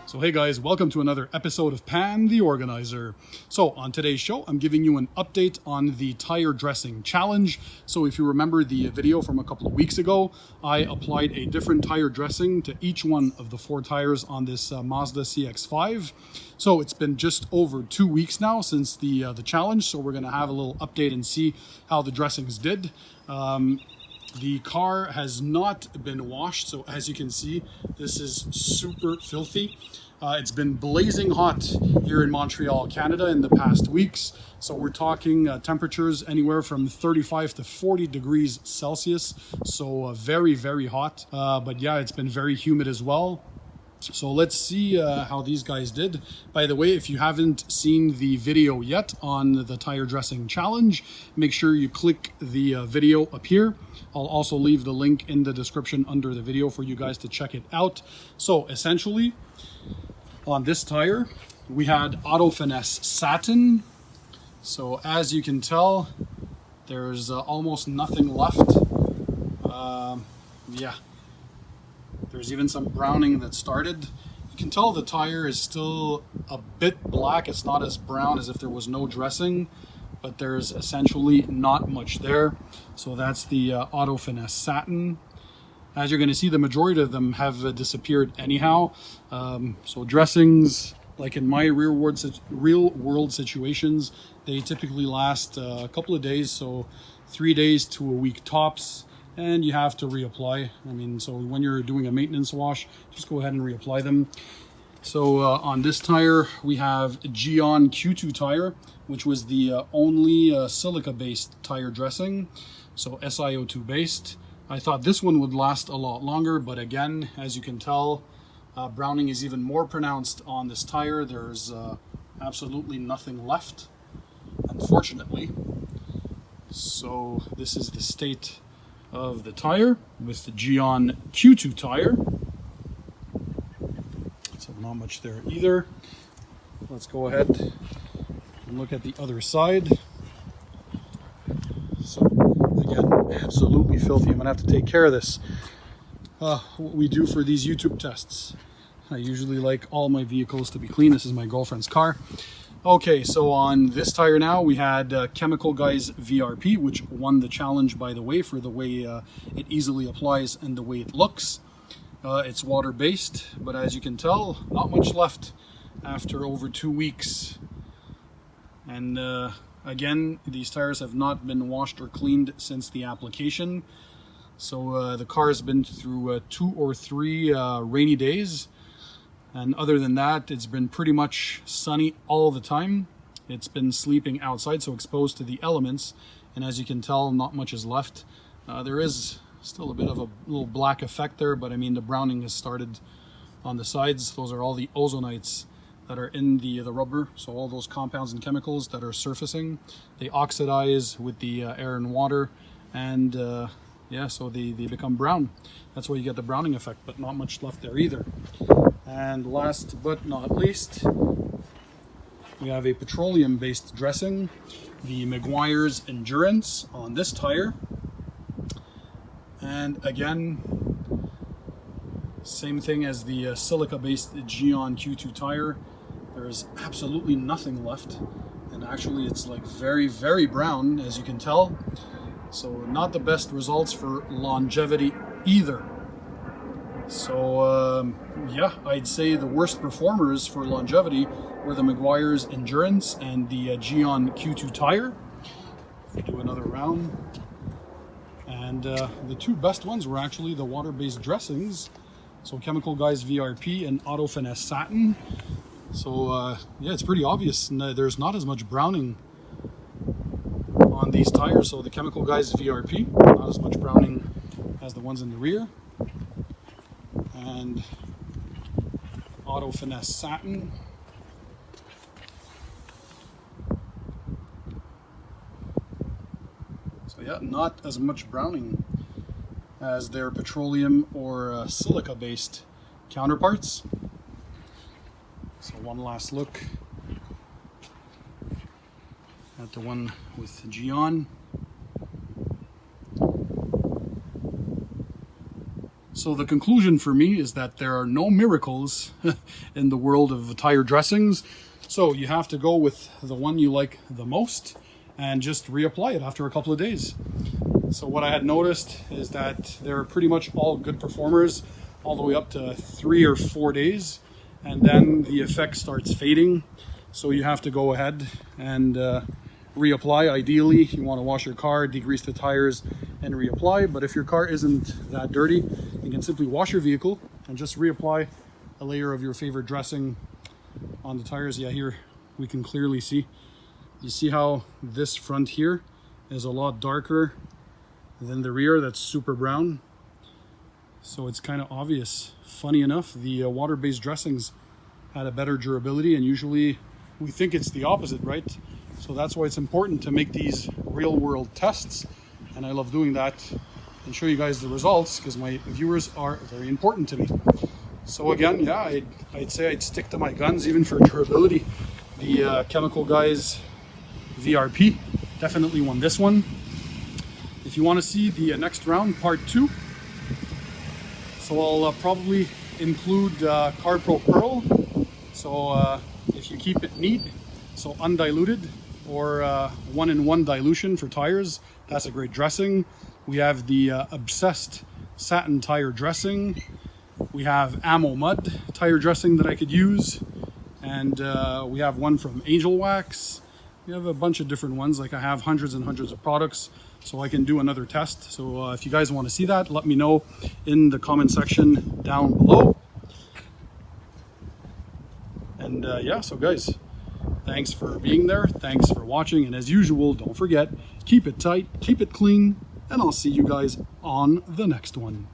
So hey guys, welcome to another episode of Pan TheOrganizer. So on today's show, I'm giving you an update on the tire dressing challenge. So if you remember the video from a couple of weeks ago, I applied a different tire dressing to each one of the 4 tires on this Mazda CX-5. So it's been just over 2 weeks now since the challenge. So we're gonna have a little update and see how the dressings did. The car has not been washed, so as you can see, this is super filthy. It's been blazing hot here in Montreal, Canada in the past weeks. So we're talking temperatures anywhere from 35 to 40 degrees Celsius. So very, very hot. But yeah, it's been very humid as well. So let's see how these guys did. By the way, if you haven't seen the video yet on the tire dressing challenge, make sure you click the video up here. I'll also leave the link in the description under the video for you guys to check it out. So essentially, on this tire, we had Finesse Satin. So as you can tell, there's almost nothing left. Yeah. There's even some browning that started. You can tell the tire is still a bit black. It's not as brown as if there was no dressing, but there's essentially not much there. So that's the Finesse Satin. As you're going to see, the majority of them have disappeared anyhow. So dressings, like in my real world situations, they typically last a couple of days, so 3 days to a week tops. And you have to reapply. I mean, so when you're doing a maintenance wash, just go ahead and reapply them. So on this tire, we have Gion Q2 tire, which was the only silica-based tire dressing, so SiO2 based. I thought this one would last a lot longer, but again, as you can tell, browning is even more pronounced on this tire. There's absolutely nothing left, unfortunately. So this is the state of the tire with the Gion Q2 tire. So not much there either. Let's go ahead and look at the other side. So again, absolutely filthy. I'm gonna have to take care of this. What we do for these YouTube tests. I usually like all my vehicles to be clean. This is my girlfriend's car. Okay, so on this tire now, we had Guys Vrp, which won the challenge, by the way, for the way it easily applies and the way it looks. It's water-based, but as you can tell, not much left after over 2 weeks. And again, these tires have not been washed or cleaned since the application. So the car has been through 2 or 3 rainy days. And other than that, it's been pretty much sunny all the time. It's been sleeping outside, so exposed to the elements. And as you can tell, not much is left. There is still a bit of a little black effect there, but I mean, the browning has started on the sides. Those are all the ozonites that are in the rubber. So all those compounds and chemicals that are surfacing, they oxidize with the air and water. And yeah, so they become brown. That's why you get the browning effect, but not much left there either. And last but not least, we have a petroleum-based dressing, the Meguiar's Endurance on this tire. And again, same thing as the silica-based Gion Q2 tire. There's absolutely nothing left. And actually it's like very, very brown, as you can tell. So not the best results for longevity either. So yeah, I'd say the worst performers for longevity were the Meguiar's Endurance and the Gion Q2 tire. If we do another round. And the 2 best ones were actually the water-based dressings. So Guys Vrp and Finesse Satin. So yeah, it's pretty obvious. There's not as much browning on these tires. So the Guys Vrp, not as much browning as the ones in the rear. And Finesse Satin. So yeah, not as much browning as their petroleum or silica-based counterparts. So one last look at the one with Gion. So the conclusion for me is that there are no miracles in the world of tire dressings. So you have to go with the one you like the most and just reapply it after a couple of days. So what I had noticed is that they're pretty much all good performers all the way up to 3 or 4 days, and then the effect starts fading. So you have to go ahead and reapply. Ideally, you want to wash your car, degrease the tires, and reapply. But if your car isn't that dirty, you can simply wash your vehicle and just reapply a layer of your favorite dressing on the tires. Yeah, here we can clearly see. You see how this front here is a lot darker than the rear that's super brown. So it's kind of obvious. Funny enough, the water-based dressings had a better durability, and usually we think it's the opposite, right? So that's why it's important to make these real-world tests, and I love doing that and show you guys the results because my viewers are very important to me. So again, yeah, I'd say I'd stick to my guns even for durability. The Chemical Guys VRP definitely won this one. If you want to see the next round, part 2, so I'll probably include CarPro Pearl. So if you keep it neat, so undiluted or 1-in-1 dilution for tires, that's a great dressing. We have the Obsessed Satin tire dressing. We have Ammo Mud tire dressing that I could use. And we have one from Angel Wax. We have a bunch of different ones. Like I have hundreds and hundreds of products, so I can do another test. So if you guys want to see that, let me know in the comment section down below. And yeah, so guys, thanks for being there. Thanks for watching. And as usual, don't forget, keep it tight, keep it clean, and I'll see you guys on the next one.